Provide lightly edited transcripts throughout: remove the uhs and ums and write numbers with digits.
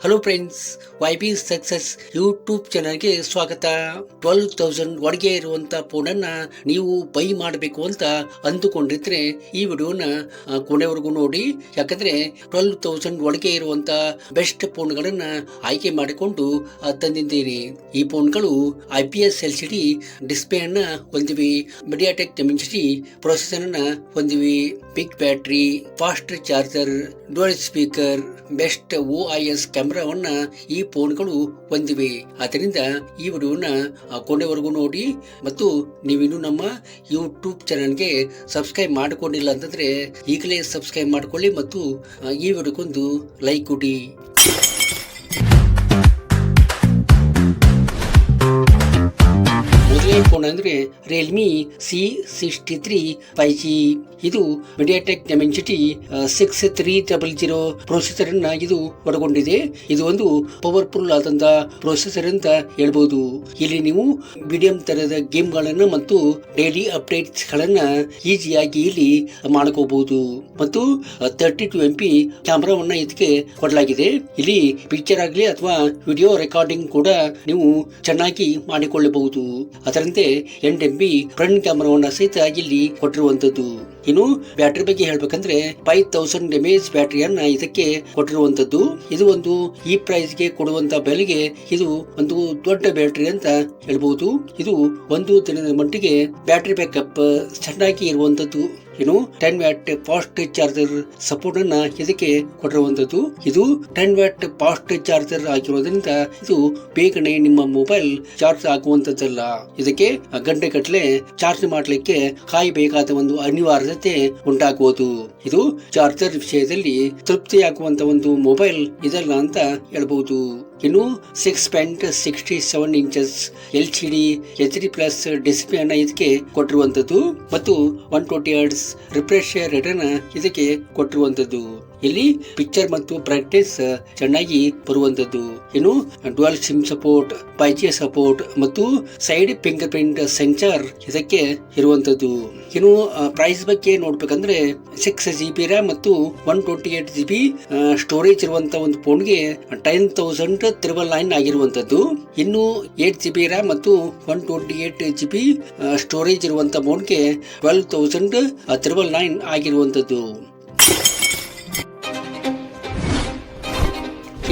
Hello friends, YB success YouTube ಚಾನಲ್ಗೆ ಸ್ವಾಗತ. 12,000 ಒಳಗೆ ಇರುವಂತ ಫೋನನ್ನ ನೀವು ಬೈ ಮಾಡಬೇಕು ಅಂತ ಅಂದುಕೊಂಡಿದ್ರೆ ಈ ವಿಡಿಯೋನ ಕೊನೆವರೆಗೂ ನೋಡಿ. ಯಾಕಂದ್ರೆ 12,000 ಒಳಗೆ ಇರುವಂತ ಬೆಸ್ಟ್ ಫೋನ್ಗಳನ್ನ ಆಯ್ಕೆ ಮಾಡಿಕೊಂಡು ತಂದಿದ್ದೀರಿ. ಈ ಫೋನ್ಗಳು IPS LCD ಡಿಸ್ಪ್ಲೇ ಅನ್ನ ಹೊಂದಿವೆ, ಮೀಡಿಯಾಟೆಕ್ ಡಿಮೆನ್ಸಿಟಿ ಪ್ರೊಸೆಸರ್ ಅನ್ನ ಹೊಂದಿವೆ, big battery, fast charger, dual speaker, best OIS ಕ್ಯಾಮೆರಾವನ್ನ ಈ ಫೋನ್ಗಳು ಹೊಂದಿವೆ. ಆದ್ದರಿಂದ ಈ ವಿಡಿಯೋನ ಕೊನೆವರೆಗೂ ನೋಡಿ. ಮತ್ತು ನೀವಿನ್ನು ನಮ್ಮ ಯೂಟ್ಯೂಬ್ ಚಾನಲ್ಗೆ ಸಬ್ಸ್ಕ್ರೈಬ್ ಮಾಡಿಕೊಂಡಿಲ್ಲ ಅಂತಂದ್ರೆ ಈಗಲೇ ಸಬ್ಸ್ಕ್ರೈಬ್ ಮಾಡಿಕೊಳ್ಳಿ ಮತ್ತು ಈ ವಿಡಿಯೋಕ್ಕೊಂದು ಲೈಕ್ ಕೊಡಿ. ಫೋನ್ ಅಂದ್ರೆ ರಿಯಲ್ಮಿ C63 5G. ಇದು ಮೀಡಿಯಾಟೆಕ್ ಡಿಮೆನ್ಸಿಟಿ 6300 ಪ್ರೊಸೆಸರ್ ಅನ್ನ ಇದು ಒಳಗೊಂಡಿದೆ. ಇದು ಒಂದು ಪವರ್ಫುಲ್ ಆದಂತ ಪ್ರೊಸೆಸರ್ ಅಂತ ಹೇಳ್ಬೋದು. ಇಲ್ಲಿ ನೀವು ಮೀಡಿಯಂ ತರದ ಗೇಮ್ ಗಳನ್ನ ಮತ್ತು ಡೈಲಿ ಅಪ್ಡೇಟ್ಸ್ ಗಳನ್ನ ಈಸಿಯಾಗಿ ಇಲ್ಲಿ ಮಾಡ್ಕೋಬಹುದು. ಮತ್ತು 32 MP ಕ್ಯಾಮೆರಾವನ್ನ ಇದಕ್ಕೆ ಕೊಡಲಾಗಿದೆ. ಇಲ್ಲಿ ಪಿಕ್ಚರ್ ಆಗಲಿ ಅಥವಾ ವಿಡಿಯೋ ರೆಕಾರ್ಡಿಂಗ್ ಕೂಡ ನೀವು ಚೆನ್ನಾಗಿ ಮಾಡಿಕೊಳ್ಳಬಹುದು. ಅದರಂತೆ 8 MP ಫ್ರಂಟ್ ಕ್ಯಾಮೆರಾವನ್ನ ಸಹಿತ ಇಲ್ಲಿ ಕೊಟ್ಟಿರುವಂತದ್ದು. ಇನ್ನು ಬ್ಯಾಟರಿ ಬಗ್ಗೆ ಹೇಳ್ಬೇಕಂದ್ರೆ 5000 mAh ಬ್ಯಾಟರಿಯನ್ನ ಇದಕ್ಕೆ ಕೊಟ್ಟಿರುವಂತದ್ದು. ಇದು ಒಂದು ಈ ಪ್ರೈಸ್ ಗೆ ಕೊಡುವಂತ ಬೆಲೆಗೆ ಇದು ಒಂದು ದೊಡ್ಡ ಬ್ಯಾಟರಿ ಅಂತ ಹೇಳ್ಬಹುದು. ಇದು ಒಂದು ದಿನದ ಮಟ್ಟಿಗೆ ಬ್ಯಾಟರಿ ಬ್ಯಾಕಪ್ ಚೆನ್ನಾಗಿ ಇರುವಂತದ್ದು. ಇನ್ನು 10 ವ್ಯಾಟ್ ಫಾಸ್ಟ್ ಚಾರ್ಜರ್ ಸಪೋರ್ಟ್ ಅನ್ನ ಇದಕ್ಕೆ ಕೊಟ್ಟಿರುವಂತದ್ದು. ಇದು 10 ವ್ಯಾಟ್ ಫಾಸ್ಟ್ ಚಾರ್ಜರ್ ಆಗಿರೋದ್ರಿಂದ ಇದು ಬೇಗನೆ ನಿಮ್ಮ ಮೊಬೈಲ್ ಚಾರ್ಜ್ ಆಗುವಂತದ್ದಲ್ಲ. ಇದಕ್ಕೆ ಗಂಟೆ ಗಟ್ಟಲೆ ಚಾರ್ಜ್ ಮಾಡಲಿಕ್ಕೆ ಕಾಯಬೇಕಾದ ಒಂದು ಅನಿವಾರ್ಯತೆ ಉಂಟಾಗುವುದು. ಇದು ಚಾರ್ಜರ್ ವಿಷಯದಲ್ಲಿ ತೃಪ್ತಿಯಾಗುವಂತ ಒಂದು ಮೊಬೈಲ್ ಇದಲ್ಲ ಅಂತ ಹೇಳ್ಬಹುದು. ಇನ್ನು 6.67 ಇಂಚಸ್ LCD HD+ ಡಿಸ್ಪ್ಲೇ ಅನ್ನ ಇದಕ್ಕೆ ಕೊಟ್ಟಿರುವಂತದ್ದು ಮತ್ತು 120 Hz ರಿಫ್ರೆಶ್ ರೇಟ್ ಅನ್ನ ಇದಕ್ಕೆ ಕೊಟ್ಟಿರುವಂತದ್ದು. ಇಲ್ಲಿ ಪಿಕ್ಚರ್ ಮತ್ತು ಬ್ರೈಟ್ನೆಸ್ ಚೆನ್ನಾಗಿ ಬರುವಂತದ್ದು. ಇನ್ನು dual sim support, 5G support ಮತ್ತು ಸೈಡ್ ಫಿಂಗರ್ ಪ್ರಿಂಟ್ ಸೆನ್ಸರ್ ಇದಕ್ಕೆ ಇರುವಂತದ್ದು. ಇನ್ನು ಪ್ರೈಸ್ ಬಗ್ಗೆ ನೋಡ್ಬೇಕಂದ್ರೆ 6GB RAM ಮತ್ತು 128GB ಸ್ಟೋರೇಜ್ ಇರುವಂತ ಒಂದು ಫೋನ್ಗೆ 10,999 ಆಗಿರುವಂತದ್ದು. ಇನ್ನು 8GB RAM ಮತ್ತು 128GB ಸ್ಟೋರೇಜ್ ಇರುವಂತ ಫೋನ್ಗೆ 12,999 ಆಗಿರುವಂತದ್ದು.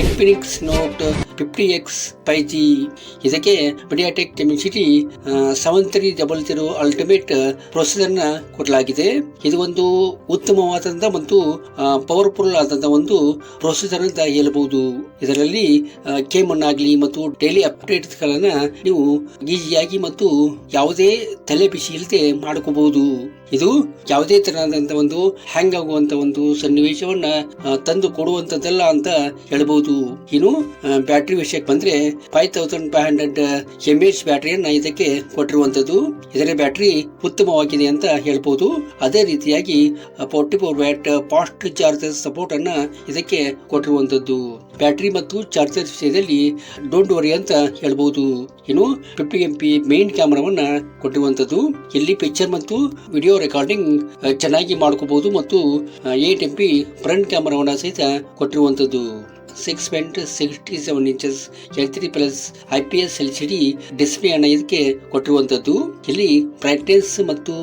ಇನ್ಫಿನಿಕ್ಸ್ ನೋಟ್ 50X 5G ಇದಕ್ಕೆ ಮೀಡಿಯಾಟೆಕ್ ಡಿಮೆನ್ಸಿಟಿ 7300 ಅಲ್ಟಿಮೇಟ್ ಪ್ರೊಸೆಸರ್ ನ ಕೊಡಲಾಗಿದೆ. ಇದು ಒಂದು ಉತ್ತಮವಾದಂತ ಮತ್ತು ಪವರ್ಫುಲ್ ಆದಂತ ಒಂದು ಪ್ರೊಸೆಸರ್ ಅಂತ ಹೇಳಬಹುದು. ಇದರಲ್ಲಿ ಗೇಮ್ ಅನ್ನಾಗ್ಲಿ ಮತ್ತು ಡೈಲಿ ಅಪ್ಡೇಟ್ಸ್ ಗಳನ್ನ ನೀವು ಈಸಿಯಾಗಿ ಮತ್ತು ಯಾವುದೇ ತಲೆ ಬಿಸಿ ಇಲ್ಲದೆ ಮಾಡ್ಕೋಬಹುದು. ಇದು ಯಾವುದೇ ತರಹದಂತ ಒಂದು ಹ್ಯಾಂಗ್ ಆಗುವಂತ ಒಂದು ಸನ್ನಿವೇಶವನ್ನ ತಂದು ಕೊಡುವಂತದ್ದಲ್ಲ ಅಂತ ಹೇಳ್ಬಹುದು. ಇನ್ನು ಬ್ಯಾಟರಿ ವಿಷಯಕ್ಕೆ ಬಂದ್ರೆ 5500 mAh ಬ್ಯಾಟರಿಯನ್ನ ಇದಕ್ಕೆ ಕೊಟ್ಟಿರುವಂತದ್ದು. ಇದರ ಬ್ಯಾಟರಿ ಉತ್ತಮವಾಗಿದೆ ಅಂತ ಹೇಳ್ಬಹುದು. ಅದೇ ರೀತಿಯಾಗಿ 44 ವ್ಯಾಟ್ ಫಾಸ್ಟ್ ಚಾರ್ಜರ್ ಸಪೋರ್ಟ್ ಅನ್ನ ಇದಕ್ಕೆ ಕೊಟ್ಟಿರುವಂತದ್ದು. ಬ್ಯಾಟರಿ ಮತ್ತು ಚಾರ್ಜರ್ ವಿಷಯದಲ್ಲಿ ಡೋಂಟ್ ವರಿ ಅಂತ ಹೇಳ್ಬಹುದು. ಇನ್ನು 50 MP ಮೇನ್ ಕ್ಯಾಮೆರಾವನ್ನ ಕೊಟ್ಟಿರುವಂತದ್ದು. ಇಲ್ಲಿ ಪಿಕ್ಚರ್ ಮತ್ತು ವಿಡಿಯೋ ರೆಕಾರ್ಡಿಂಗ್ ಚೆನ್ನಾಗಿ ಮಾಡ್ಕೋಬಹುದು ಮತ್ತು 8 MP ಫ್ರಂಟ್ ಕ್ಯಾಮೆರಾವನ್ನ ಸಹಿತ ಕೊಟ್ಟಿರುವಂತದ್ದು. 6.67 inches L3+ IPS LCD display ಅನ್ನ ಇದಕ್ಕೆ ಕೊಟ್ಟಿರುವಂತದ್ದು. ಇಲ್ಲಿ ಬ್ರೈಟ್ನೆಸ್ ಮತ್ತು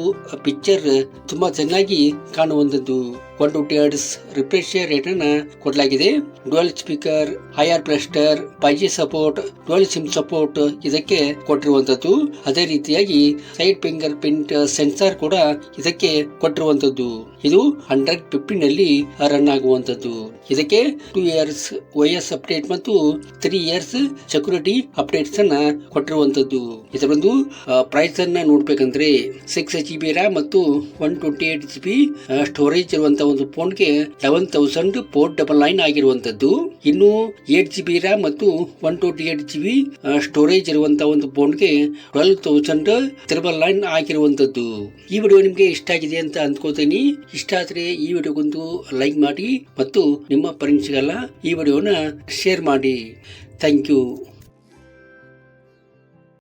ಪಿಕ್ಚರ್ ತುಂಬಾ ಚೆನ್ನಾಗಿ ಕಾಣುವಂತದ್ದು. 120 Hz ರಿಫ್ರೆಶ್ ರೇಟ್ ಅನ್ನ ಕೊಡಲಾಗಿದೆ. Dual speaker, IR blaster, 5G support, dual sim support ಇದಕ್ಕೆ ಕೊಟ್ಟಿರುವಂತದ್ದು. ಅದೇ ರೀತಿಯಾಗಿ ಸೈಡ್ ಫಿಂಗರ್ ಪ್ರಿಂಟ್ ಸೆನ್ಸರ್ ಕೂಡ ಇದಕ್ಕೆ ಕೊಟ್ಟಿರುವಂತದ್ದು. ಇದು 115 ನಲ್ಲಿ ರನ್ ಆಗುವಂತದ್ದು. ಇದಕ್ಕೆ 2 years OS ಅಪ್ಡೇಟ್ ಮತ್ತು 3 years ಸೆಕ್ಯೂರಿಟಿ ಅಪ್ಡೇಟ್ಸ್ ಅನ್ನ ಕೊಟ್ಟಿರುವಂತದ್ದು. ಇದರ ಒಂದು ಪ್ರೈಸ್ ಅನ್ನ ನೋಡ್ಬೇಕಂದ್ರೆ 6GB RAM ಮತ್ತು 128GB ಸ್ಟೋರೇಜ್ ಇರುವಂತ ಒಂದು ಫೋನ್ಗೆ 11,499 ಆಗಿರುವಂತದ್ದು. ಇನ್ನು 8GB RAM ಮತ್ತು 128GB ಸ್ಟೋರೇಜ್ ಇರುವಂತ ಒಂದು ಫೋನ್ಗೆ 12,999 ಆಗಿರುವಂತದ್ದು. ಈ ವಿಡಿಯೋ ನಿಮ್ಗೆ ಇಷ್ಟ ಆಗಿದೆ ಅಂತ ಅಂದ್ಕೋತೀನಿ. ಇಷ್ಟ ಆದ್ರೆ ಈ ವಿಡಿಯೋಗೊಂದು ಲೈಕ್ ಮಾಡಿ ಮತ್ತು ನಿಮ್ಮ ಫ್ರೆಂಡ್ಸ್ಗೆಲ್ಲ ಈ ವಿಡಿಯೋನ ಶೇರ್ ಮಾಡಿ. Thank you.